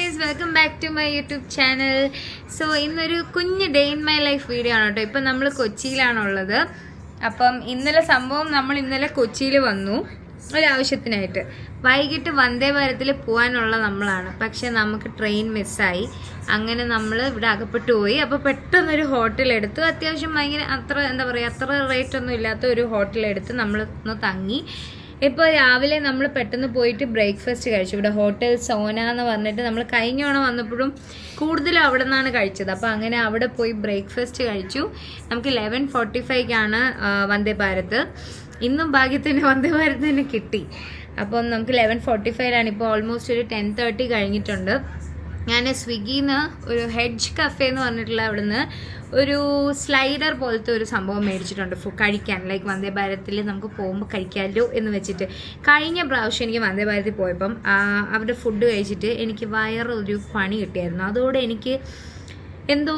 Guys, welcome back to my YouTube channel. So ഇന്നൊരു കുഞ്ഞ് day in my life video ആണ് കേട്ടോ. ഇപ്പം നമ്മൾ കൊച്ചിയിലാണുള്ളത്. അപ്പം നമ്മൾ ഇന്നലെ കൊച്ചിയിൽ വന്നു ഒരാവശ്യത്തിനായിട്ട്. വൈകിട്ട് വന്ദേ ഭാരതിൽ പോകാനുള്ള നമ്മളാണ്, പക്ഷെ നമുക്ക് ട്രെയിൻ മിസ്സായി. അങ്ങനെ നമ്മൾ ഇവിടെ അകപ്പെട്ടു പോയി. അപ്പോൾ പെട്ടെന്നൊരു ഹോട്ടലെടുത്തു. അത്യാവശ്യം ഭയങ്കര അത്ര റേറ്റ് ഒന്നും ഇല്ലാത്ത ഒരു ഹോട്ടലെടുത്ത് നമ്മൾ ഒന്ന് തങ്ങി. ഇപ്പോൾ രാവിലെ നമ്മൾ പെട്ടെന്ന് പോയിട്ട് ബ്രേക്ക്ഫാസ്റ്റ് കഴിച്ചു. ഇവിടെ ഹോട്ടൽ സോന എന്ന് പറഞ്ഞിട്ട് നമ്മൾ കഴിഞ്ഞ തവണ വന്നപ്പോഴും കൂടുതലും അവിടെ നിന്നാണ് കഴിച്ചത്. അപ്പോൾ അങ്ങനെ അവിടെ പോയി ബ്രേക്ക്ഫാസ്റ്റ് കഴിച്ചു. നമുക്ക് 11:45 വന്ദേ ഭാരത്. ഇന്നും ഭാഗ്യത്തിന് വന്ദേ ഭാരത് തന്നെ കിട്ടി. അപ്പം നമുക്ക് 11:45 ഇപ്പോൾ ഓൾമോസ്റ്റ് ഒരു 10:30 കഴിഞ്ഞിട്ടുണ്ട്. ഞാൻ സ്വിഗ്ഗിയിൽ നിന്ന് ഒരു ഹെഡ്ജ് കഫേ എന്ന് പറഞ്ഞിട്ടുള്ള അവിടുന്ന് ഒരു സ്ലൈഡർ പോലത്തെ ഒരു സംഭവം മേടിച്ചിട്ടുണ്ട് കഴിക്കാൻ. ലൈക്ക് വന്ദേ ഭാരതിൽ നമുക്ക് പോകുമ്പോൾ കഴിക്കാമല്ലോ എന്ന് വെച്ചിട്ട്. കഴിഞ്ഞ പ്രാവശ്യം എനിക്ക് വന്ദേ ഭാരതിൽ പോയപ്പം അവരുടെ ഫുഡ് കഴിച്ചിട്ട് എനിക്ക് വയറൊരു പണി കിട്ടിയായിരുന്നു. അതോടെ എനിക്ക് എന്തോ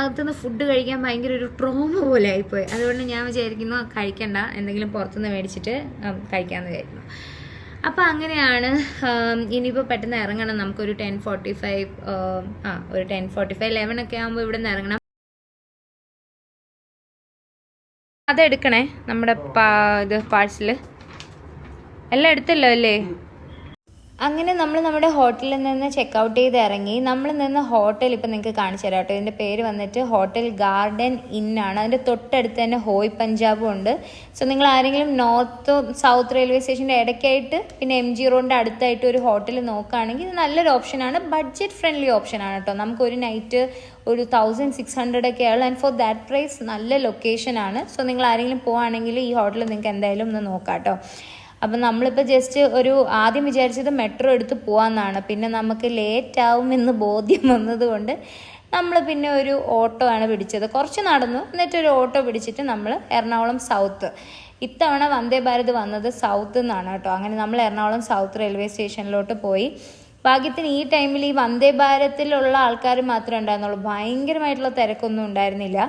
അകത്തുനിന്ന് ഫുഡ് കഴിക്കാൻ ഭയങ്കര ഒരു ട്രോമ പോലെ ആയിപ്പോയി. അതുകൊണ്ട് ഞാൻ വിചാരിക്കുന്നു കഴിക്കണ്ട, എന്തെങ്കിലും പുറത്തുനിന്ന് മേടിച്ചിട്ട് കഴിക്കാമെന്ന് വിചാരിക്കുന്നു. അപ്പോൾ അങ്ങനെയാണ്. ഇനിയിപ്പോൾ പെട്ടെന്ന് ഇറങ്ങണം. നമുക്കൊരു 10:45 ഒരു 10:45 11 ഒക്കെ ആകുമ്പോൾ ഇവിടെ നിന്ന് ഇറങ്ങണം. അതെടുക്കണേ, നമ്മുടെ പാഴ്സല് എല്ലാം എടുത്തല്ലോ അല്ലേ? അങ്ങനെ നമ്മൾ നമ്മുടെ ഹോട്ടലിൽ നിന്ന് ചെക്കൗട്ട് ചെയ്ത് ഇറങ്ങി. നമ്മൾ നിന്ന് ഹോട്ടൽ ഇപ്പം നിങ്ങൾക്ക് കാണിച്ചു തരാം കേട്ടോ. ഇതിൻ്റെ പേര് വന്നിട്ട് ഹോട്ടൽ ഗാർഡൻ ഇന്നാണ്. അതിൻ്റെ തൊട്ടടുത്ത് തന്നെ ഹോയ് പഞ്ചാബും ഉണ്ട്. സോ നിങ്ങൾ ആരെങ്കിലും സൗത്ത് റെയിൽവേ സ്റ്റേഷൻ്റെ ഇടയ്ക്കായിട്ട് പിന്നെ MG റോഡിൻ്റെ അടുത്തായിട്ട് ഒരു ഹോട്ടൽ നോക്കുകയാണെങ്കിൽ ഇത് നല്ലൊരു ഓപ്ഷനാണ്. ബഡ്ജറ്റ് ഫ്രണ്ട്ലി ഓപ്ഷനാണ് കേട്ടോ. നമുക്കൊരു നൈറ്റ് ഒരു 1600 ഒക്കെ ആയുള്ളൂ. ആൻഡ് ഫോർ ദാറ്റ് പ്രൈസ് നല്ല ലൊക്കേഷനാണ്. സോ നിങ്ങൾ ആരെങ്കിലും പോവുകയാണെങ്കിൽ ഈ ഹോട്ടൽ നിങ്ങൾക്ക് എന്തായാലും ഒന്ന് നോക്കാം കേട്ടോ. അപ്പം നമ്മളിപ്പോൾ ജസ്റ്റ് ആദ്യം വിചാരിച്ചത് മെട്രോ എടുത്ത് പോകാമെന്നാണ്. പിന്നെ നമുക്ക് ലേറ്റ് ആവുമെന്ന് ബോധ്യം വന്നതുകൊണ്ട് നമ്മൾ പിന്നെ ഒരു ഓട്ടോ ആണ് പിടിച്ചത്. കുറച്ച് നടന്നു, എന്നിട്ടൊരു ഓട്ടോ പിടിച്ചിട്ട് നമ്മൾ എറണാകുളം സൗത്ത്. ഇത്തവണ വന്ദേ ഭാരത് വന്നത് സൗത്ത് നിന്നാണ് കേട്ടോ. അങ്ങനെ നമ്മൾ എറണാകുളം സൗത്ത് റെയിൽവേ സ്റ്റേഷനിലോട്ട് പോയി. ഭാഗ്യത്തിന് ഈ ടൈമിൽ ഈ വന്ദേ ഭാരതിലുള്ള ആൾക്കാർ മാത്രമേ ഉണ്ടായിരുന്നുള്ളൂ. ഭയങ്കരമായിട്ടുള്ള തിരക്കൊന്നും ഉണ്ടായിരുന്നില്ല.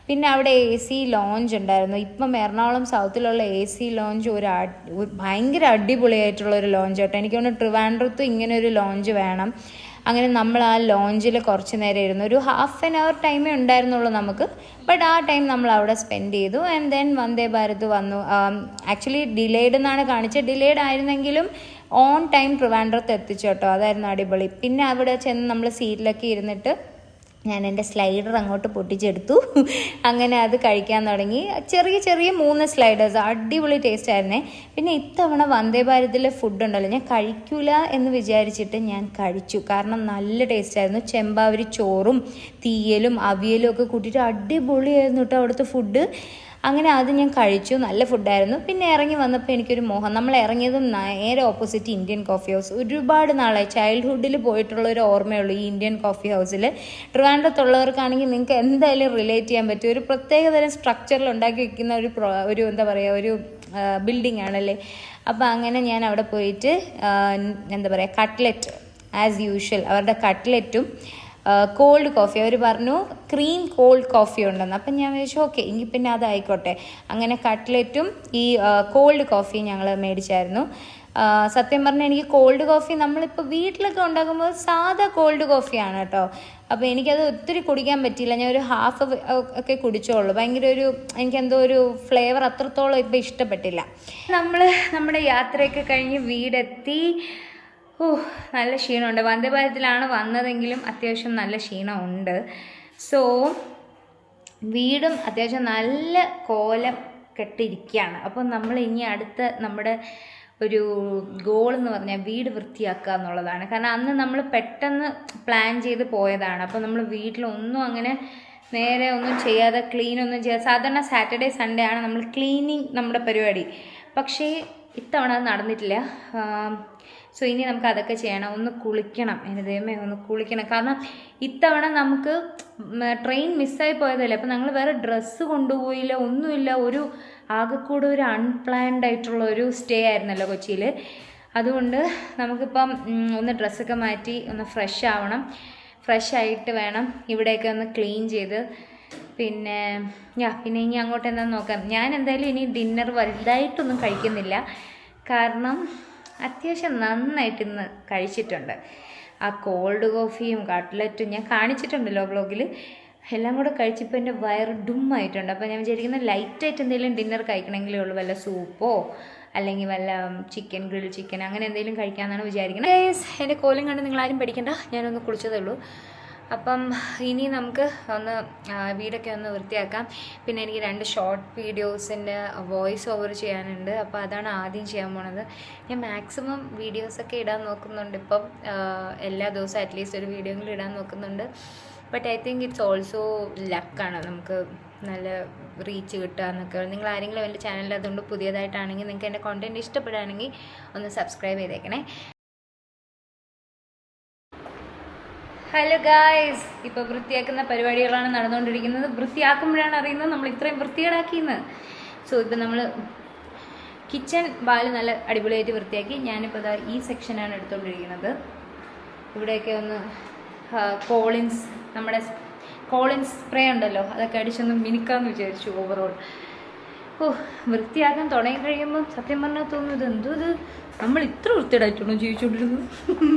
പിന്നെ അവിടെ AC ലോഞ്ച് ഉണ്ടായിരുന്നു. ഇപ്പം എറണാകുളം സൗത്തിലുള്ള AC ലോഞ്ച് ഭയങ്കര അടിപൊളിയായിട്ടുള്ള ഒരു ലോഞ്ച് കേട്ടോ. എനിക്ക് തോന്നുന്നു ട്രിവാൻഡ്രത്തും ഇങ്ങനെ ഒരു ലോഞ്ച് വേണം. അങ്ങനെ നമ്മൾ ആ ലോഞ്ചിൽ കുറച്ച് നേരം ഇരുന്നു. ഒരു ½ an hour ടൈമേ ഉണ്ടായിരുന്നുള്ളൂ നമുക്ക്. ബട്ട് ആ ടൈം നമ്മൾ അവിടെ സ്പെൻഡ് ചെയ്തു. ആൻഡ് ദെൻ വന്ദേ ഭാരത് വന്നു. ആക്ച്വലി ഡിലേഡ് എന്നാണ് കാണിച്ചത്. ഡിലേഡ് ആയിരുന്നെങ്കിലും ഓൺ ടൈം ട്രിവാൻഡ്രത്ത് എത്തിച്ചു കേട്ടോ. അതായിരുന്നു അടിപൊളി. പിന്നെ അവിടെ ചെന്ന് നമ്മൾ സീറ്റിലൊക്കെ ഇരുന്നിട്ട് ഞാൻ എൻ്റെ സ്ലൈഡർ അങ്ങോട്ട് പൊട്ടിച്ചെടുത്തു. അങ്ങനെ അത് കഴിക്കാൻ തുടങ്ങി. ചെറിയ 3 സ്ലൈഡേഴ്സ്, അടിപൊളി ടേസ്റ്റ് ആയിരുന്നേ. പിന്നെ ഇത്തവണ വന്ദേ ഭാരതിലെ ഫുഡ് ഉണ്ടല്ലോ, ഞാൻ കഴിക്കൂല എന്ന് വിചാരിച്ചിട്ട് ഞാൻ കഴിച്ചു. കാരണം നല്ല ടേസ്റ്റ് ആയിരുന്നു. ചെമ്പാവരി ചോറും തീയലും അവിയലും ഒക്കെ കൂട്ടിയിട്ട് അടിപൊളിയായിരുന്നു കേട്ടോ അവിടുത്തെ ഫുഡ്. അങ്ങനെ അത് ഞാൻ കഴിച്ചു. നല്ല ഫുഡായിരുന്നു. പിന്നെ ഇറങ്ങി വന്നപ്പോൾ എനിക്കൊരു മോഹം. നമ്മൾ ഇറങ്ങിയതും നേരെ ഓപ്പോസിറ്റ് ഇന്ത്യൻ കോഫി ഹൗസ്. ഒരുപാട് നാളായി ചൈൽഡ്ഹുഡിൽ പോയിട്ടുള്ളൊരു ഓർമ്മയുള്ളൂ ഈ ഇന്ത്യൻ കോഫി ഹൗസിൽ. ട്രിവാൻഡ്രത്തുള്ളവർക്കാണെങ്കിൽ നിങ്ങൾക്ക് എന്തായാലും റിലേറ്റ് ചെയ്യാൻ പറ്റും. ഒരു പ്രത്യേകതരം സ്ട്രക്ചറിൽ ഉണ്ടാക്കി വയ്ക്കുന്ന ഒരു എന്താ പറയുക, ഒരു ബിൽഡിംഗ് ആണല്ലേ. അപ്പോൾ അങ്ങനെ ഞാൻ അവിടെ പോയിട്ട് എന്താ പറയുക, കട്ട്ലറ്റ് ആസ് യൂഷ്വൽ അവരുടെ കട്ട്ലറ്റും കോൾഡ് കോഫി. അവർ പറഞ്ഞു ക്രീം കോൾഡ് കോഫി ഉണ്ടെന്ന്. അപ്പം ഞാൻ വിചാരിച്ചു ഓക്കെ, എങ്കിൽ പിന്നെ അതായിക്കോട്ടെ. അങ്ങനെ കട്ട്ലറ്റും ഈ കോൾഡ് കോഫിയും ഞങ്ങൾ മേടിച്ചായിരുന്നു. സത്യം പറഞ്ഞാൽ എനിക്ക് കോൾഡ് കോഫി നമ്മളിപ്പോൾ വീട്ടിലൊക്കെ ഉണ്ടാക്കുമ്പോൾ സാധാ കോൾഡ് കോഫിയാണ് കേട്ടോ. അപ്പോൾ എനിക്കത് ഒത്തിരി കുടിക്കാൻ പറ്റിയില്ല. ഞാൻ ഒരു ഹാഫ് ഒക്കെ കുടിച്ചോളൂ. എനിക്കെന്തോ ഒരു ഫ്ലേവർ അത്രത്തോളം ഇപ്പോൾ ഇഷ്ടപ്പെട്ടില്ല. നമ്മൾ നമ്മുടെ യാത്രയൊക്കെ കഴിഞ്ഞ് വീടെത്തി. നല്ല ക്ഷീണമുണ്ട്. വന്ദേ ഭാരതിലാണ് വന്നതെങ്കിലും അത്യാവശ്യം നല്ല ക്ഷീണമുണ്ട്. സോ വീടും അത്യാവശ്യം നല്ല കോലം കെട്ടിരിക്കുകയാണ്. അപ്പോൾ നമ്മൾ ഇനി അടുത്ത നമ്മുടെ ഒരു ഗോൾ എന്ന് പറഞ്ഞാൽ വീട് വൃത്തിയാക്കുക എന്നുള്ളതാണ്. കാരണം അന്ന് നമ്മൾ പെട്ടെന്ന് പ്ലാൻ ചെയ്ത് പോയതാണ്. അപ്പോൾ നമ്മൾ വീട്ടിലൊന്നും അങ്ങനെ നേരെ ഒന്നും ചെയ്യാതെ ക്ലീനൊന്നും ചെയ്യാതെ, സാധാരണ സാറ്റർഡേ സൺഡേ ആണ് നമ്മൾ ക്ലീനിങ് നമ്മുടെ പരിപാടി. പക്ഷേ ഇത്തവണ അത് നടന്നിട്ടില്ല. സോ ഇനി നമുക്ക് അതൊക്കെ ചെയ്യണം. ഒന്ന് കുളിക്കണം. എൻ്റെ ദൈവമേ, ഒന്ന് കുളിക്കണം. കാരണം ഇത്തവണ നമുക്ക് ട്രെയിൻ മിസ്സായി പോയതല്ലേ. അപ്പോൾ ഞങ്ങൾ വേറെ ഡ്രസ്സ് കൊണ്ടുപോയില്ല, ഒന്നുമില്ല. ആകെക്കൂടെ ഒരു അൺപ്ലാൻഡ് ആയിട്ടുള്ള ഒരു സ്റ്റേ ആയിരുന്നല്ലോ കൊച്ചിയിൽ. അതുകൊണ്ട് നമുക്കിപ്പം ഒന്ന് ഡ്രസ്സൊക്കെ മാറ്റി ഒന്ന് ഫ്രഷ് ആവണം. ഫ്രഷ് ആയിട്ട് വേണം ഇവിടെയൊക്കെ ഒന്ന് ക്ലീൻ ചെയ്ത് പിന്നെ ഇനി അങ്ങോട്ട് എന്താണെന്ന് നോക്കാം. ഞാൻ എന്തായാലും ഇനി ഡിന്നർ വലുതായിട്ടൊന്നും കഴിക്കുന്നില്ല. കാരണം അത്യാവശ്യം നന്നായിട്ട് ഇന്ന് കഴിച്ചിട്ടുണ്ട്. ആ കോൾഡ് കോഫിയും കട്ട്ലറ്റും ഞാൻ കാണിച്ചിട്ടുണ്ടല്ലോ വ്ളോഗിൽ, എല്ലാം കൂടെ കഴിച്ചപ്പോൾ എൻ്റെ വയറ് ഡുമ്മായിട്ടുണ്ട്. അപ്പോൾ ഞാൻ വിചാരിക്കുന്നത് ലൈറ്റായിട്ട് എന്തെങ്കിലും ഡിന്നർ കഴിക്കണമെങ്കിലേ ഉള്ളൂ, വല്ല സൂപ്പോ അല്ലെങ്കിൽ വല്ല ഗ്രിൽ ചിക്കൻ അങ്ങനെ എന്തെങ്കിലും കഴിക്കാമെന്നാണ് വിചാരിക്കുന്നത്. എൻ്റെ കോലും കണ്ട് നിങ്ങളാരും പഠിക്കണ്ട, ഞാനൊന്ന് കുളിച്ചതേ ഉള്ളൂ. അപ്പം ഇനി നമുക്ക് ഒന്ന് വീടൊക്കെ ഒന്ന് വൃത്തിയാക്കാം. പിന്നെ എനിക്ക് 2 ഷോർട്ട് വീഡിയോസിൻ്റെ വോയിസ് ഓവർ ചെയ്യാനുണ്ട്. അപ്പോൾ അതാണ് ആദ്യം ചെയ്യാൻ പോണത്. ഞാൻ മാക്സിമം വീഡിയോസൊക്കെ ഇടാൻ നോക്കുന്നുണ്ട് ഇപ്പം, എല്ലാ ദിവസവും അറ്റ്ലീസ്റ്റ് ഒരു വീഡിയോ എങ്കിലും ഇടാൻ നോക്കുന്നുണ്ട്. But I think it's also ലക്കാണ് നമുക്ക് നല്ല റീച്ച് കിട്ടുക എന്നൊക്കെ. നിങ്ങൾ ആരെങ്കിലും എൻ്റെ ചാനലിൽ അതുകൊണ്ട് പുതിയതായിട്ടാണെങ്കിൽ നിങ്ങൾക്ക് എൻ്റെ കോണ്ടൻറ്റ് ഇഷ്ടപ്പെടുകയാണെങ്കിൽ ഒന്ന് സബ്സ്ക്രൈബ് ചെയ്തേക്കണേ. ഹലോ ഗായ്സ്, ഇപ്പോൾ വൃത്തിയാക്കുന്ന പരിപാടികളാണ് നടന്നുകൊണ്ടിരിക്കുന്നത്. വൃത്തിയാക്കുമ്പോഴാണ് അറിയുന്നത് നമ്മൾ ഇത്രയും വൃത്തികേടാക്കിയെന്ന്. സോ ഇപ്പം നമ്മൾ കിച്ചൺ ബാല് നല്ല അടിപൊളിയായിട്ട് വൃത്തിയാക്കി. ഞാനിപ്പോൾ ഈ സെക്ഷനാണ് എടുത്തുകൊണ്ടിരിക്കുന്നത്. ഇവിടെയൊക്കെ ഒന്ന് നമ്മുടെ കോളിൻസ് സ്പ്രേ ഉണ്ടല്ലോ, അതൊക്കെ അടിച്ചൊന്ന് മിനുക്കാമെന്ന് വിചാരിച്ചു. ഓവറോൾ വൃത്തിയാക്കാൻ തുടങ്ങി കഴിയുമ്പോൾ സത്യം പറഞ്ഞാൽ തോന്നുന്നത് എന്തോ ഇത് നമ്മൾ ഇത്ര വൃത്തിയായിട്ടുണ്ടോ ജീവിച്ചുകൊണ്ടിരുന്നത്.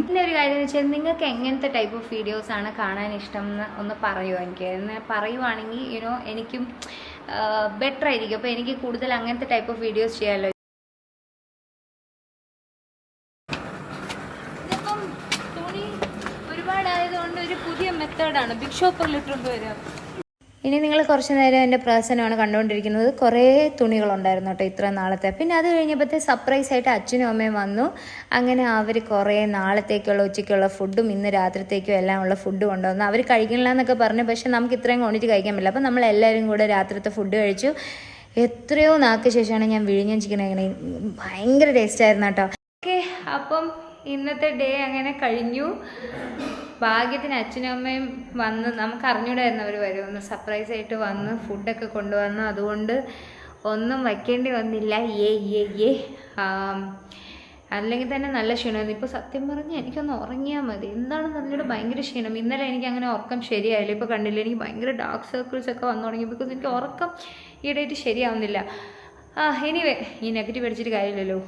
പിന്നെ ഒരു കാര്യം എന്ന് വെച്ചാൽ നിങ്ങൾക്ക് എങ്ങനത്തെ ടൈപ്പ് ഓഫ് വീഡിയോസാണ് കാണാൻ ഇഷ്ടം എന്ന് ഒന്ന് പറയുമോ എനിക്ക്. എന്ന് പറയുവാണെങ്കിൽ എനിക്കും ബെറ്റർ ആയിരിക്കും. അപ്പോൾ എനിക്ക് കൂടുതൽ അങ്ങനത്തെ ടൈപ്പ് ഓഫ് വീഡിയോസ് ചെയ്യാമല്ലോ. ഇതിപ്പം തുണി ഒരുപാടായതുകൊണ്ട് ഒരു പുതിയ മെത്തേഡാണ്, ബിഗ് ഷോപ്പറിൽ ഇട്ടുകൊണ്ട് വരിക. ഇനി നിങ്ങൾ കുറച്ച് നേരം എൻ്റെ പ്രസനമാണ് കണ്ടുകൊണ്ടിരിക്കുന്നത്. കുറേ തുണികളുണ്ടായിരുന്നു കേട്ടോ ഇത്ര നാളത്തെ. പിന്നെ അത് കഴിഞ്ഞപ്പോഴത്തെ സർപ്രൈസ് ആയിട്ട് അച്ഛനും അമ്മയും വന്നു. അങ്ങനെ അവർ കുറേ നാളത്തേക്കുള്ള ഉച്ചയ്ക്കുള്ള ഫുഡും ഇന്ന് രാത്രിത്തേക്കും എല്ലാം ഉള്ള ഫുഡ് കൊണ്ടുവന്നു. അവർ കഴിക്കണില്ല എന്നൊക്കെ പറഞ്ഞു, പക്ഷേ നമുക്ക് ഇത്രയും ക്വാണ്ടിറ്റി കഴിക്കാൻ പറ്റില്ല. അപ്പം നമ്മളെല്ലാവരും കൂടെ രാത്രിത്തെ ഫുഡ് കഴിച്ചു. എത്രയോ നാൾക്ക് ശേഷമാണ് ഞാൻ വിഴിഞ്ഞം ചിക്കൻ കഴിക്കണേ. ഭയങ്കര ടേസ്റ്റായിരുന്നു കേട്ടോ. ഓക്കെ, അപ്പം ഇന്നത്തെ ഡേ അങ്ങനെ കഴിഞ്ഞു. ഭാഗ്യത്തിന് അച്ഛനും അമ്മയും വന്ന്, നമുക്ക് അറിഞ്ഞൂടായിരുന്നു അവർ വരുമെന്ന്. സർപ്രൈസ് ആയിട്ട് വന്ന് ഫുഡൊക്കെ കൊണ്ടുവന്നു. അതുകൊണ്ട് ഒന്നും വയ്ക്കേണ്ടി വന്നില്ല. അല്ലെങ്കിൽ തന്നെ നല്ല ക്ഷീണമായിരുന്നു. ഇപ്പോൾ സത്യം പറഞ്ഞാൽ എനിക്കൊന്ന് ഉറങ്ങിയാൽ മതി. എന്താണ് നല്ലൊരു ഭയങ്കര ക്ഷീണം. ഇന്നലെ എനിക്ക് അങ്ങനെ ഉറക്കം ശരിയായില്ല. ഇപ്പോൾ കണ്ടില്ല, എനിക്ക് ഭയങ്കര ഡാർക്ക് സർക്കിൾസ് ഒക്കെ വന്നു തുടങ്ങി. ബിക്കോസ് എനിക്ക് ഉറക്കം ഈടായിട്ട് ശരിയാവുന്നില്ല. എനിവേ ഈ നെഗറ്റീവ് അടിച്ചിട്ട് കാര്യമില്ലല്ലോ.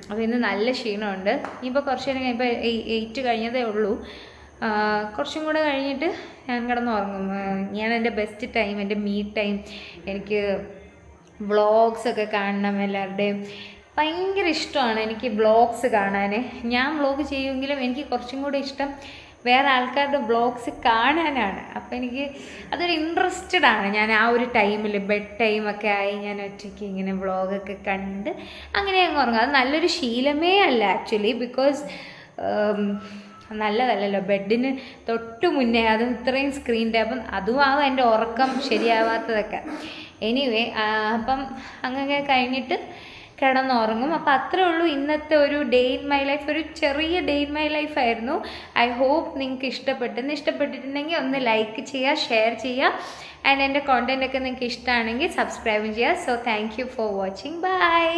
അപ്പോൾ ഇന്ന് നല്ല ക്ഷീണമുണ്ട്. ഇനിയിപ്പോൾ കുറച്ച് നേരം ഇപ്പോൾ 8 കഴിഞ്ഞതേ ഉള്ളൂ. കുറച്ചും കൂടെ കഴിഞ്ഞിട്ട് ഞാൻ കിടന്നുറങ്ങും. ഞാൻ എൻ്റെ ബെസ്റ്റ് ടൈം, എൻ്റെ മീ ടൈം, എനിക്ക് വ്ളോഗ്സൊക്കെ കാണണം. എല്ലാവരുടെയും ഭയങ്കര ഇഷ്ടമാണ് എനിക്ക് വ്ളോഗ്സ് കാണാൻ. ഞാൻ വ്ളോഗ് ചെയ്യുമെങ്കിലും എനിക്ക് കുറച്ചും കൂടെ ഇഷ്ടം വേറെ ആൾക്കാരുടെ വ്ളോഗ്സ് കാണാനാണ്. അപ്പോൾ എനിക്ക് അതൊരു ഇൻട്രസ്റ്റഡ് ആണ്. ഞാൻ ആ ഒരു ടൈമിൽ ബെഡ് ടൈമൊക്കെ ആയി ഞാൻ ഒറ്റയ്ക്ക് ഇങ്ങനെ വ്ളോഗൊക്കെ കണ്ട് അങ്ങനെ അങ്ങ് ഉറങ്ങും. അത് നല്ലൊരു ശീലമേ അല്ല ആക്ച്വലി. ബിക്കോസ് നല്ലതല്ലല്ലോ ബെഡിന് തൊട്ട് മുന്നേ അതും ഇത്രയും സ്ക്രീൻ ടൈം. അപ്പം അതുമാകും എൻ്റെ ഉറക്കം ശരിയാവാത്തതൊക്കെ. എനിവേ അപ്പം അങ്ങനെ കഴിഞ്ഞിട്ട് കിടന്നുറങ്ങും. അപ്പോൾ അത്രേ ഉള്ളൂ ഇന്നത്തെ ഒരു ഡേ ഇൻ മൈ ലൈഫ്. ഒരു ചെറിയ ഡേ ഇൻ മൈ ലൈഫ് ആയിരുന്നു. ഐ ഹോപ്പ് നിങ്ങൾക്ക് ഇഷ്ടപ്പെട്ടിട്ടുണ്ടെങ്കിൽ ഒന്ന് ലൈക്ക് ചെയ്യുക, ഷെയർ ചെയ്യുക. ആൻഡ് എൻ്റെ കോണ്ടൻറ്റൊക്കെ നിങ്ങൾക്ക് ഇഷ്ടമാണെങ്കിൽ സബ്സ്ക്രൈബും ചെയ്യുക. So thank you for watching. By.